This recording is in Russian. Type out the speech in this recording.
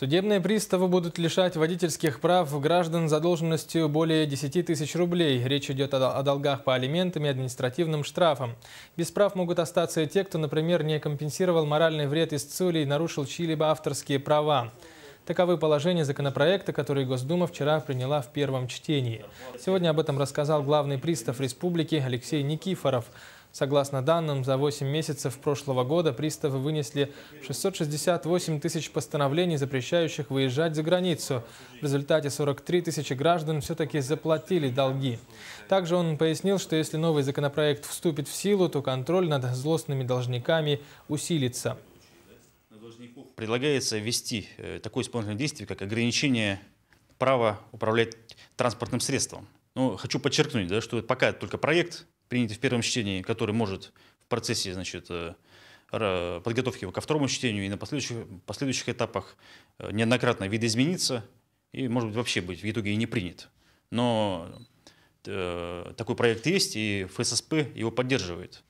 Судебные приставы будут лишать водительских прав граждан задолженностью более 10 тысяч рублей. Речь идет о долгах по алиментам и административным штрафам. Без прав могут остаться и те, кто, например, не компенсировал моральный вред истцу и нарушил чьи-либо авторские права. Таковы положения законопроекта, который Госдума вчера приняла в первом чтении. Сегодня об этом рассказал главный пристав республики Алексей Никифоров. Согласно данным, за 8 месяцев прошлого года приставы вынесли 668 тысяч постановлений, запрещающих выезжать за границу. В результате 43 тысячи граждан все-таки заплатили долги. Также он пояснил, что если новый законопроект вступит в силу, то контроль над злостными должниками усилится. Предлагается ввести такое исполнительное действие, как ограничение права управлять транспортным средством. Но хочу подчеркнуть, да, что пока это только проект, принятый в первом чтении, который может в процессе подготовки его ко второму чтению и на последующих этапах неоднократно видоизмениться и, может быть, вообще быть в итоге и не принят. Но такой проект есть, и ФССП его поддерживает.